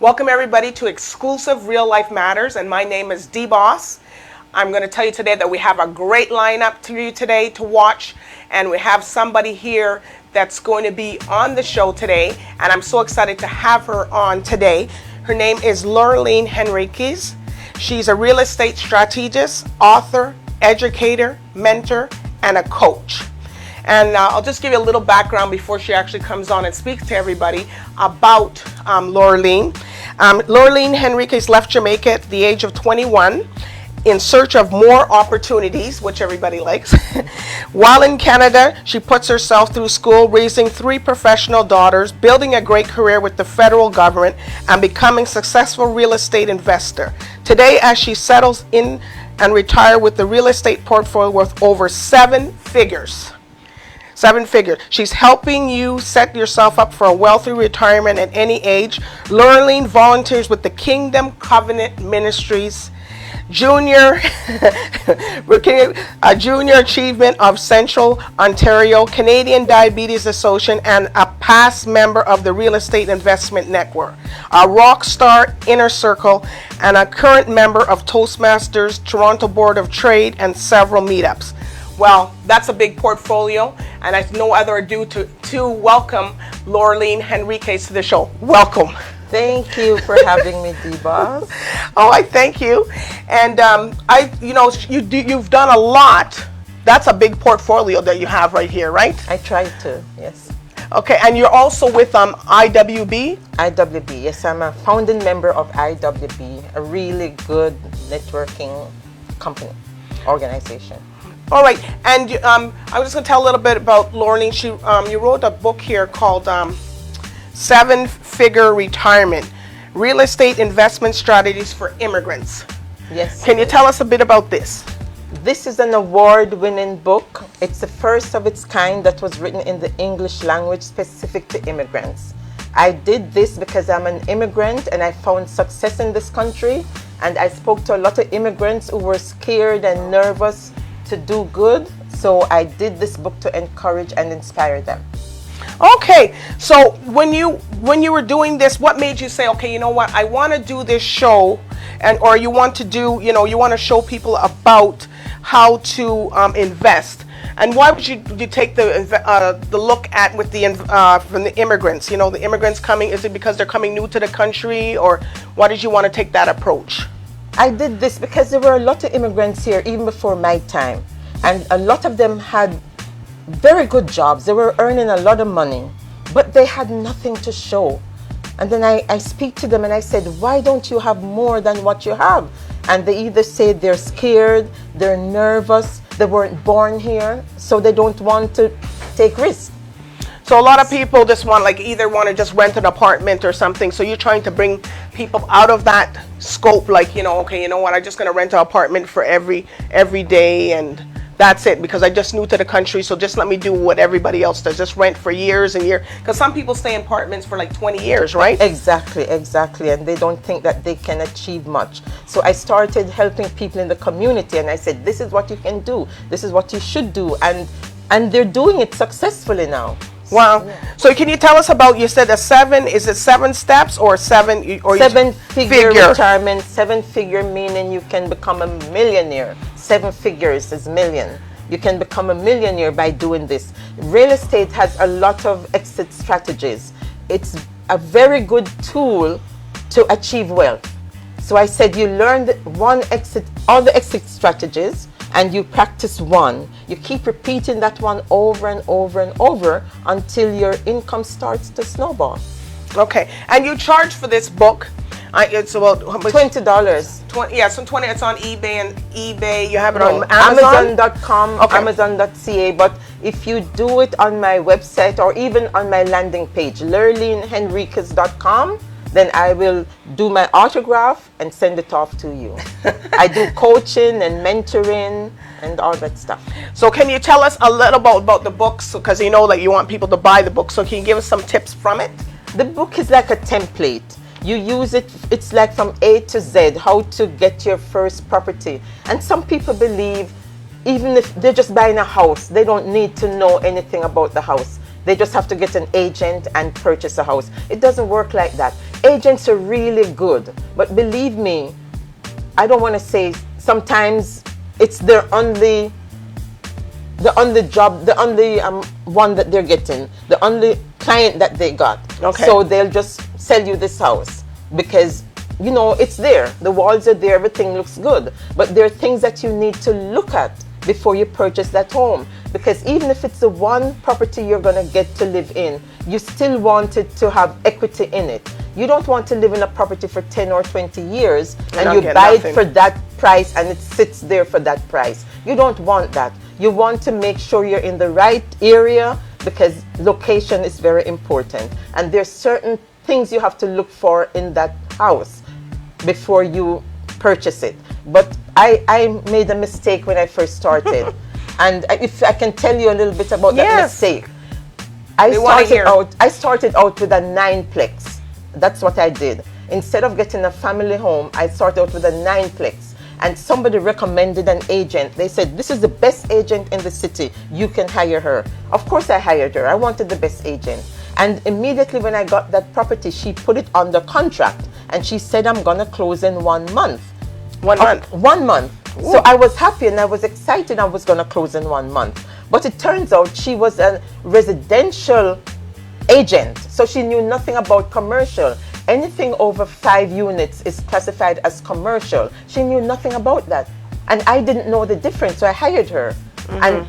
Welcome everybody to Exclusive Real Life Matters, and my name is DBoss. I'm going to tell you today that we have a great lineup for you today to watch, and we have somebody here that's going to be on the show today, and I'm so excited to have her on today. Her name is Lurline Henriques. She's a real estate strategist, author, educator, mentor, and a coach. And I'll just give you a little background before she actually comes on and speaks to everybody about Lurline. Lurline Henriques left Jamaica at the age of 21 in search of more opportunities, which everybody likes. While in Canada, she puts herself through school, raising 3 professional daughters, building a great career with the federal government, and becoming a successful real estate investor. Today, as she settles in and retire with the real estate portfolio worth over 7 figures. 7 figures. She's helping you set yourself up for a wealthy retirement at any age. Lurline volunteers with the Kingdom Covenant Ministries, Junior Achievement of Central Ontario, Canadian Diabetes Association, and a past member of the Real Estate Investment Network, a rock star Inner Circle, and a current member of Toastmasters, Toronto Board of Trade, and several meetups. Well, that's a big portfolio, and I have no other ado to welcome Lurline Henriques to the show. Welcome. Thank you for having me, DBoss. Oh, I thank you. And you've done a lot. That's a big portfolio that you have right here, right? I try to, yes. Okay, and you're also with IWB? IWB, yes, I'm a founding member of IWB, a really good networking company, organization. All right, and I was just going to tell a little bit about Lurline. You wrote a book here called 7-Figure Retirement, Real Estate Investment Strategies for Immigrants. Yes. Can you tell us a bit about this? This is an award-winning book. It's the first of its kind that was written in the English language specific to immigrants. I did this because I'm an immigrant and I found success in this country, and I spoke to a lot of immigrants who were scared and nervous to do good, so I did this book to encourage and inspire them. Okay, so when you were doing this, what made you say, okay, you know what, I want to do this show, or you want to do, you want to show people about how to invest, and why would you take the look at with the from the immigrants? The immigrants coming. Is it because they're coming new to the country, or why did you want to take that approach? I did this because there were a lot of immigrants here even before my time, and a lot of them had very good jobs. They were earning a lot of money, but they had nothing to show. And then I speak to them and I said, why don't you have more than what you have? And they either say they're scared, they're nervous, they weren't born here, so they don't want to take risks. So a lot of people just either want to just rent an apartment or something. So you're trying to bring people out of that scope, okay, you know what, I'm just going to rent an apartment for every day, and that's it, because I just new to the country, so just let me do what everybody else does, just rent for years and years, because some people stay in apartments for like 20 years, right? Exactly, and they don't think that they can achieve much. So I started helping people in the community, and I said, this is what you can do, this is what you should do, and they're doing it successfully now. Wow. Yeah. So can you tell us about, you said is it 7 steps or 7 or 7-figure retirement? 7-figure meaning you can become a millionaire. 7 figures is million. You can become a millionaire by doing this. Real estate has a lot of exit strategies. It's a very good tool to achieve wealth. So I said you learn all the exit strategies, and you practice one. You keep repeating that one over and over and over until your income starts to snowball. Okay, and you charge for this book. It's about how much? $20. Yeah, so 20. It's on eBay. You have it on Amazon? Amazon.com, okay. Amazon.ca. But if you do it on my website or even on my landing page, LurlineHenriques.com, then I will do my autograph and send it off to you. I do coaching and mentoring and all that stuff. So can you tell us a little about the books? Because you want people to buy the book. So can you give us some tips from it? The book is like a template. You use it, it's like from A to Z, how to get your first property. And some people believe even if they're just buying a house, they don't need to know anything about the house. They just have to get an agent and purchase a house. It doesn't work like that. agents are really good, but believe me, I don't want to say, sometimes it's their only job, the only one that they're getting, the only client that they got. Okay. So they'll just sell you this house because, you know, it's there. The walls are there, everything looks good. But there are things that you need to look at before you purchase that home. Because even if it's the one property you're going to get to live in, you still want it to have equity in it. You don't want to live in a property for 10 or 20 years and you buy it for that price and it sits there for that price. You don't want that. You want to make sure you're in the right area because location is very important. And there's certain things you have to look for in that house before you purchase it. But I made a mistake when I first started. And if I can tell you a little bit about that mistake. I started out with a 9-plex. That's what I did. Instead of getting a family home, I started out with a 9-plex. And somebody recommended an agent. They said, this is the best agent in the city. You can hire her. Of course I hired her. I wanted the best agent. And immediately when I got that property, she put it under contract. And she said, I'm going to close in 1 month. 1 month? 1 month. Ooh. So I was happy and I was excited I was going to close in 1 month. But it turns out she was a residential agent. So she knew nothing about commercial. Anything over 5 units is classified as commercial. She knew nothing about that. And I didn't know the difference, so I hired her. And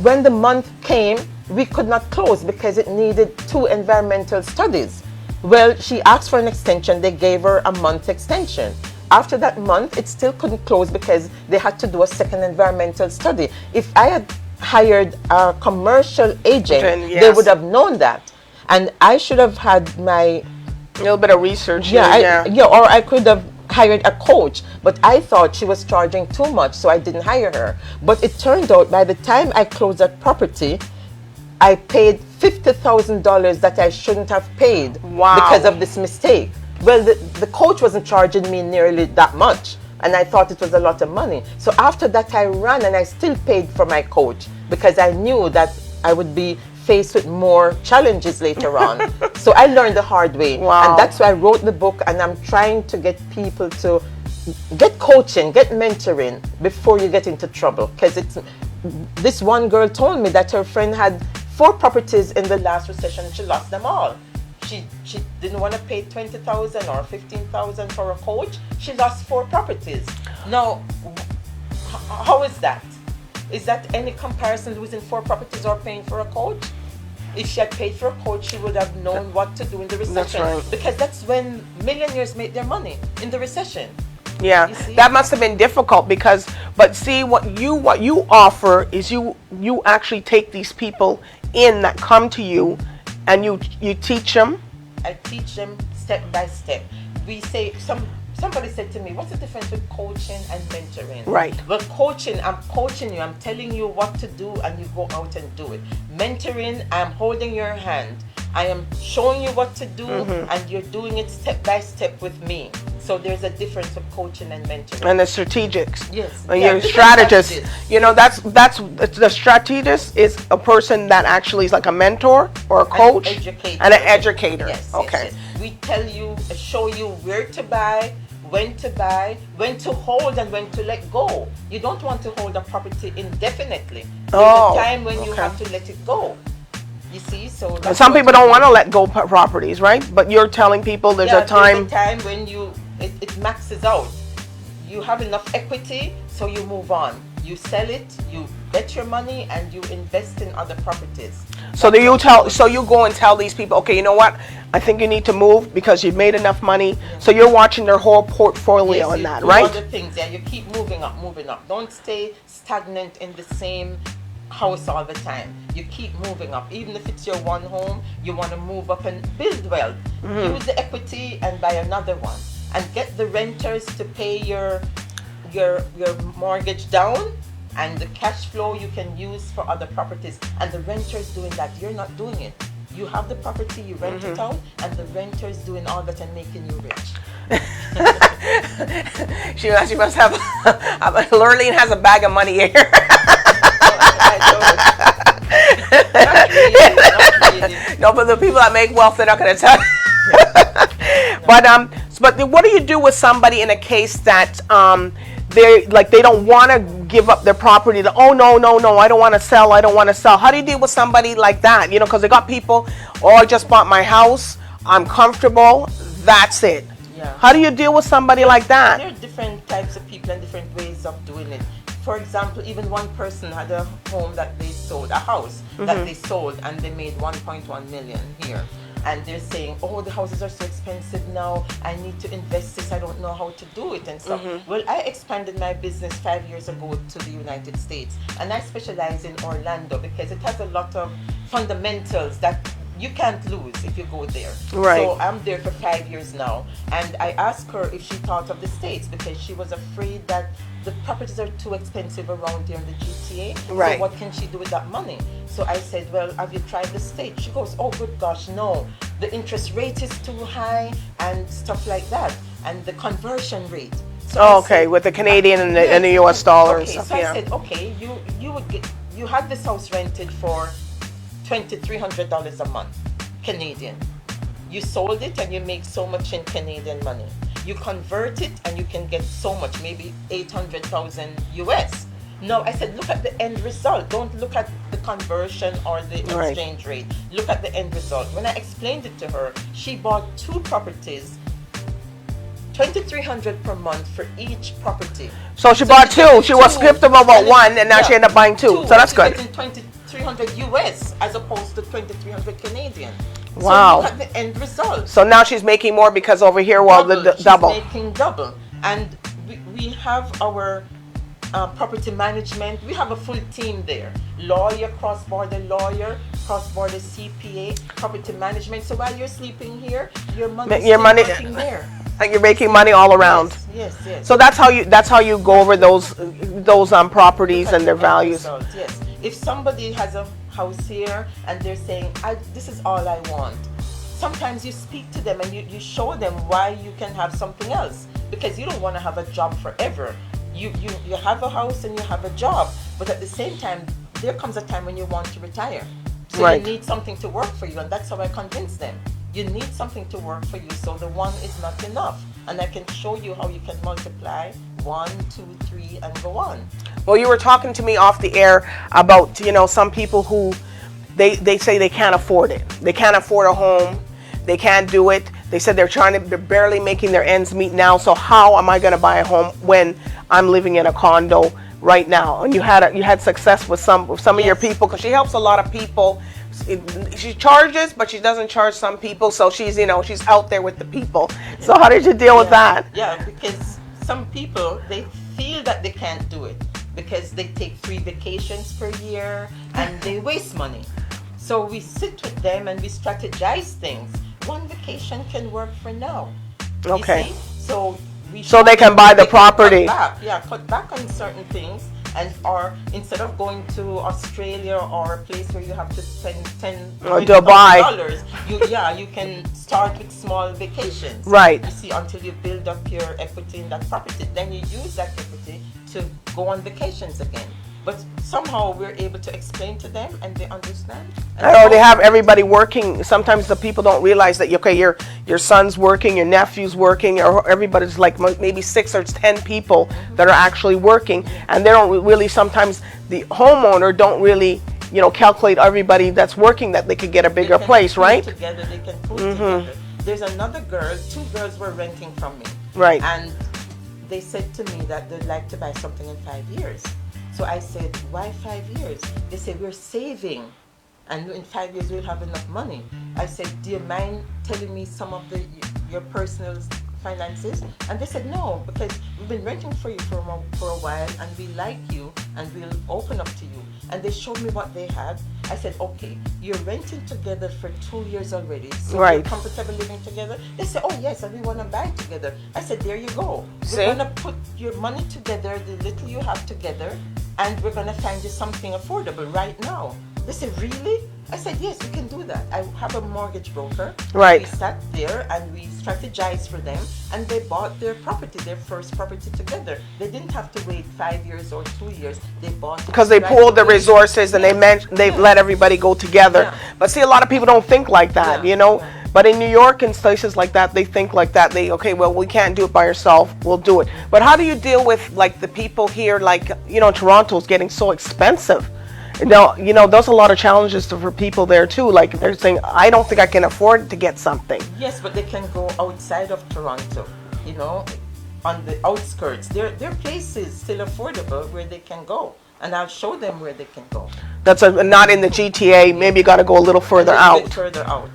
when the month came, we could not close because it needed 2 environmental studies. Well, she asked for an extension. They gave her a month extension. After that month, it still couldn't close because they had to do a second environmental study. If I had hired a commercial agent, they would have known that. And I should have had my little bit of research. Or I could have hired a coach, but I thought she was charging too much, so I didn't hire her. But it turned out by the time I closed that property, I paid $50,000 that I shouldn't have paid because of this mistake. Well, the coach wasn't charging me nearly that much, and I thought it was a lot of money. So after that, I ran, and I still paid for my coach because I knew that I would be faced with more challenges later on. So I learned the hard way. And that's why I wrote the book, and I'm trying to get people to get coaching, get mentoring before you get into trouble. Because this one girl told me that her friend had 4 properties in the last recession. She lost them all. She didn't want to pay $20,000 or $15,000 for a coach. She lost 4 properties. Now, how is that? Is that any comparison, losing 4 properties or paying for a coach? If she had paid for a coach, she would have known what to do in the recession. That's right. Because that's when millionaires make their money, in the recession. Yeah, that must have been difficult because, but see, what you offer is you actually take these people in that come to you, and you teach them. I teach them step by step. We say somebody said to me, what's the difference with coaching and mentoring? Right. Well, coaching, I'm coaching you. I'm telling you what to do and you go out and do it. Mentoring, I'm holding your hand. I am showing you what to do and you're doing it step by step with me. So there's a difference of coaching and mentoring. And the strategist. Yes. And you're a strategist. You know, that's the strategist is a person that actually is like a mentor or a coach. An educator. And an educator. Yes. Okay. Yes. We tell you, show you where to buy, when to hold, and when to let go. You don't want to hold a property indefinitely. There's a time when you have to let it go. You see, so some people don't want to let go properties, right? But you're telling people there's a time. There's a time when it maxes out. You have enough equity, so you move on. You sell it, you bet your money, and you invest in other properties. So you go and tell these people, okay, you know what? I think you need to move because you've made enough money. So you're watching their whole portfolio in that, right? Other things, you keep moving up. Don't stay stagnant in the same house all the time. You keep moving up. Even if it's your one home, you want to move up and build wealth. Use the equity and buy another one, and get the renters to pay your mortgage down, and the cash flow you can use for other properties. And the renters doing that, you're not doing it. You have the property, you rent it out, and the renters doing all that and making you rich. She must have Lurline has a bag of money here. Not really. No, but the people that make wealth, they're not going to tell. But what do you do with somebody in a case that they don't want to give up their property? Oh no, I don't want to sell. I don't want to sell. How do you deal with somebody like that? You know, because they got people. Oh, I just bought my house. I'm comfortable. That's it. Yeah. How do you deal with somebody like that? There are different types of people and different ways of doing it. For example, even one person had a home that they sold, a house that they sold, and they made 1.1 million here. And they're saying, oh, the houses are so expensive now. I need to invest this. I don't know how to do it and stuff. Well, I expanded my business 5 years ago to the United States. And I specialize in Orlando because it has a lot of fundamentals that you can't lose if you go there. Right. So I'm there for 5 years now. And I asked her if she thought of the States because she was afraid that the properties are too expensive around here in the GTA. Right. So what can she do with that money? So I said, well, have you tried the States? She goes, oh, good gosh, no. The interest rate is too high and stuff like that. And the conversion rate. So okay, with the Canadian and the US dollar and stuff. So I said, okay, you had this house rented for $2,300 a month, Canadian. You sold it and you make so much in Canadian money. You convert it and you can get so much, maybe 800,000 US. No, I said, look at the end result. Don't look at the conversion or the exchange rate. Look at the end result. When I explained it to her, she bought 2 properties, $2,300 per month for each property. So she bought 2. She was skeptical about 1, and now she ended up buying 2. So that's good. $2,300 US as opposed to $2,300 Canadian. Wow. So look at the end result. So now she's making more because over here, double. She's making double. And we have our property management. We have a full team there. Lawyer, cross-border lawyer, cross-border CPA, property management. So while you're sleeping here, your money is working there. Like you're making money all around. Yes. So that's how you go over those properties and their values. Yes. If somebody has a house here and they're saying, this is all I want. Sometimes you speak to them and you show them why you can have something else, because you don't want to have a job forever. You have a house and you have a job, but at the same time, there comes a time when you want to retire. So you need something to work for you, and that's how I convince them. You need something to work for you, so the one is not enough. And I can show you how you can multiply 1, 2, 3, and go on. Well, you were talking to me off the air about, some people who they say they can't afford it. They can't afford a home. They can't do it. They said they're barely making their ends meet now. So how am I going to buy a home when I'm living in a condo right now? And you had success with some of your people, because she helps a lot of people. She charges, but she doesn't charge some people. So she's out there with the people. So how did you deal with that? Yeah, because some people, they feel that they can't do it because they take 3 vacations per year and they waste money. So we sit with them and we strategize things. 1 vacation can work for now. Okay. You see? So they can buy the property. Cut back on certain things, or instead of going to Australia or a place where you have to spend $10,000, you can start with small vacations. Right. You see, until you build up your equity in that property, then you use that equity to go on vacations again. But somehow we're able to explain to them and they understand. I know they have everybody working. Sometimes the people don't realize that your son's working, your nephew's working, or everybody's like maybe 6 or 10 people that are actually working, and they don't really. Sometimes the homeowner don't really calculate everybody that's working that they could get a bigger place, right? Together they can pull together. There's another girl. 2 girls were renting from me. Right. And they said to me that they'd like to buy something in 5 years. So I said, why 5 years? They said, we're saving, and in 5 years we'll have enough money. I said, do you mind telling me some of your personal finances? And they said, no, because we've been renting for you for a while, and we like you, and we'll open up to you. And they showed me what they had. I said, okay, you're renting together for 2 years already, so you're comfortable living together? They said, oh yes, and we want to buy together. I said, there you go. We're going to put your money together, the little you have together, and we're going to find you something affordable right now. They said, really? I said, yes, we can do that. I have a mortgage broker. Right. We sat there and we strategized for them, and they bought their property, their first property together. They didn't have to wait 5 years or 2 years. They bought it because they pooled the resources and they let everybody go together. Yeah. But see, a lot of people don't think like that. But in New York and places like that, they think like that. Okay, well, we can't do it by ourselves. We'll do it. But how do you deal with like the people here, like, Toronto's getting so expensive. There's a lot of challenges for people there too. Like they're saying, I don't think I can afford to get something. Yes, but they can go outside of Toronto, on the outskirts. There are places still affordable where they can go. And I'll show them where they can go. That's not in the GTA. Maybe you got to go a little further out. Bit further out,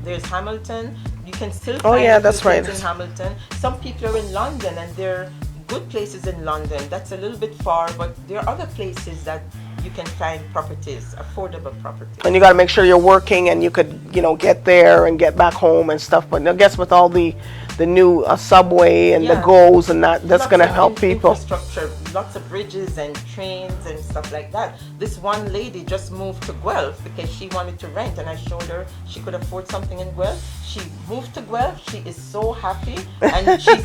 There's Hamilton. You can still find that's right. in Hamilton. Some people are in London, and there are good places in London. That's a little bit far, but there are other places that you can find properties, affordable properties. And you got to make sure you're working, and you could, get there and get back home and stuff. But I guess with all the new subway and the GOs and that's going to help people. Infrastructure, lots of bridges and trains and stuff like that. This one lady just moved to Guelph because she wanted to rent, and I showed her she could afford something in Guelph. She moved to Guelph. She is so happy, and she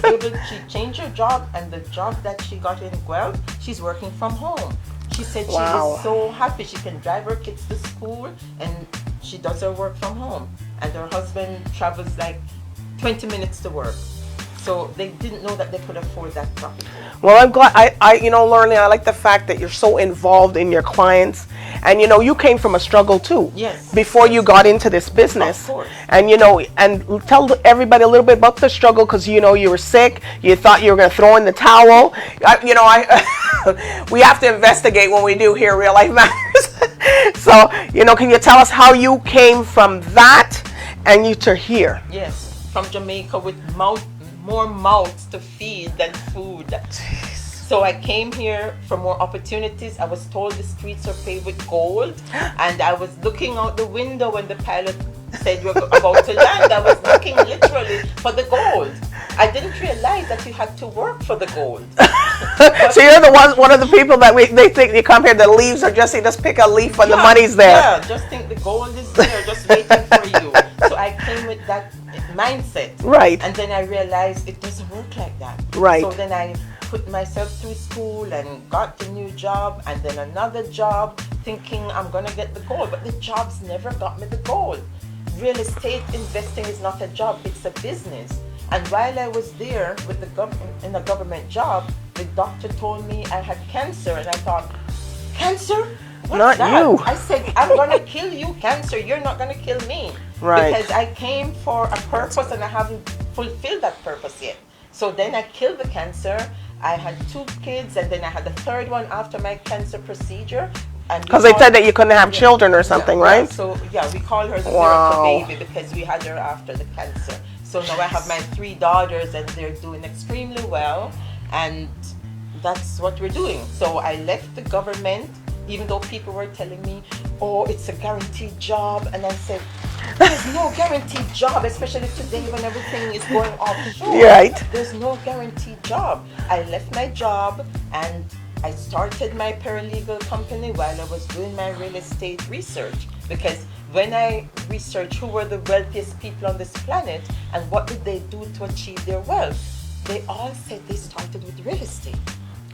changed her job, and the job that she got in Guelph, she's working from home. She said she is so happy. She can drive her kids to school, and she does her work from home. And her husband travels like 20 minutes to work. So they didn't know that they could afford that property. Well, I'm glad. Lurline, I like the fact that you're so involved in your clients, and you came from a struggle too. Yes. Before you got into this business. Of course. And and tell everybody a little bit about the struggle, because you were sick. You thought you were going to throw in the towel. We have to investigate when we do here Real Life Matters. So can you tell us how you came from that and you to here? Yes. From Jamaica with more mouths to feed than food. Jeez. So I came here for more opportunities. I was told the streets are paved with gold, and I was looking out the window when the pilot said we're about to land. I was looking literally for the gold. I didn't realize that you had to work for the gold. So you're one of the people that they think you come here, the leaves are just pick a leaf when the money's there. Yeah, just think the gold is there, just waiting for you. So I came with that mindset. Right. And then I realized it doesn't work like that. Right. So then I put myself through school and got a new job and then another job, thinking I'm going to get the gold. But the jobs never got me the gold. Real estate investing is not a job, it's a business. And while I was there with in a government job, the doctor told me I had cancer, and I thought, cancer? What's not that? you. I said, I'm going to kill you, cancer. You're not going to kill me. Right. Because I came for a purpose and I haven't fulfilled that purpose yet. So then I killed the cancer. I had 2 kids, and then I had the 3rd one after my cancer procedure. Because they said that you couldn't have children or something, right? Yeah. So we call her the miracle baby because we had her after the cancer. So now I have my 3 daughters, and they're doing extremely well, and that's what we're doing. So I left the government, even though people were telling me, oh, it's a guaranteed job, and I said, there's no guaranteed job, especially today when everything is going offshore. Right. There's no guaranteed job. I left my job, and I started my paralegal company while I was doing my real estate research, because when I researched who were the wealthiest people on this planet and what did they do to achieve their wealth, they all said they started with real estate.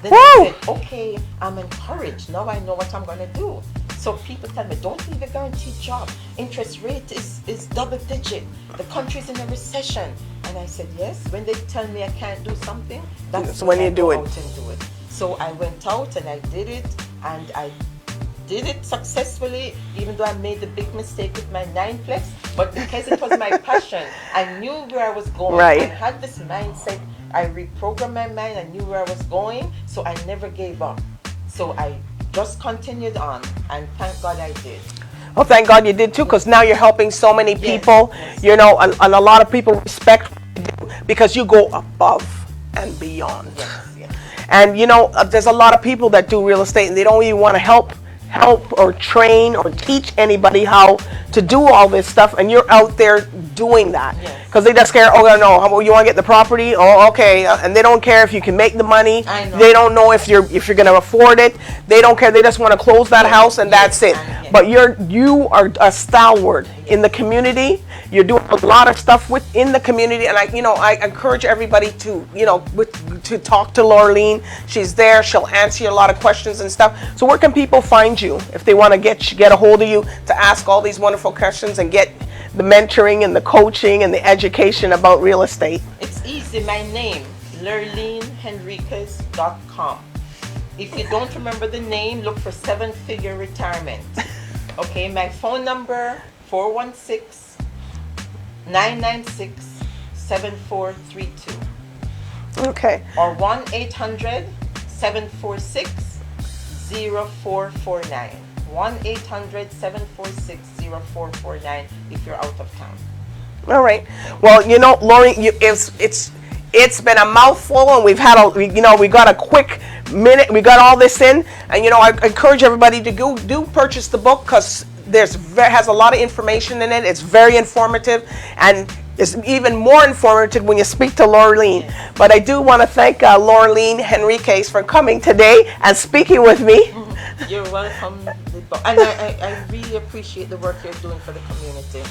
Then I said, okay, I'm encouraged. Now I know what I'm going to do. So people tell me, don't leave a guaranteed job. Interest rate is double digit. The country's in a recession. And I said, yes. When they tell me I can't do something, that's when you do it. Out and do it. So I went out and I did it, and I did it successfully, even though I made the big mistake with my 9plex. But because it was my passion, I knew where I was going. Right. I had this mindset. I reprogrammed my mind. I knew where I was going, so I never gave up. So I just continued on, and thank God I did. Well, thank God you did too, because now you're helping so many people. Yes. And a lot of people respect what you do because you go above and beyond. Yes, yes. And there's a lot of people that do real estate, and they don't even want to help or train or teach anybody how to do all this stuff, and you're out there doing that because they just care. Oh no, you want to get the property? Oh, okay. And they don't care if you can make the money. I know. They don't know if you're going to afford it. They don't care. They just want to close that house, and that's it. But you are a stalwart in the community. You're doing a lot of stuff within the community, and I encourage everybody to to talk to Lurline. She's there. She'll answer you a lot of questions and stuff. So where can people find you if they want to get a hold of you to ask all these wonderful questions and get the mentoring and the coaching and the education about real estate? It's easy. My name, LurlineHenriques.com. If you don't remember the name, look for 7-figure retirement. Okay, my phone number, 416-996-7432. Okay. Or 1-800-746-0449. 1-800-746-0449 if you're out of town. All right. Well, you know, Lori, it's been a mouthful, and we've had we got a quick minute. We got all this in, and you know, I encourage everybody to do purchase the book, because has a lot of information in it. It's very informative, and it's even more informative when you speak to Lurline. Yes. But I do want to thank Lurline Henriques for coming today and speaking with me. You're welcome, and I really appreciate the work you're doing for the community.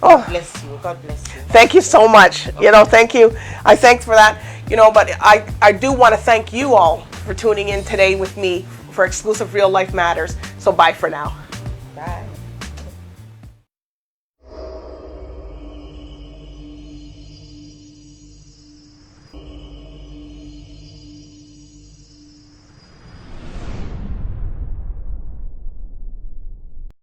Oh, God bless you. God bless you. Thank you so much. Okay. You know, thank you. I thank for that. You know, but I do want to thank you all for tuning in today with me for Exclusive Real Life Matters. So bye for now. Bye.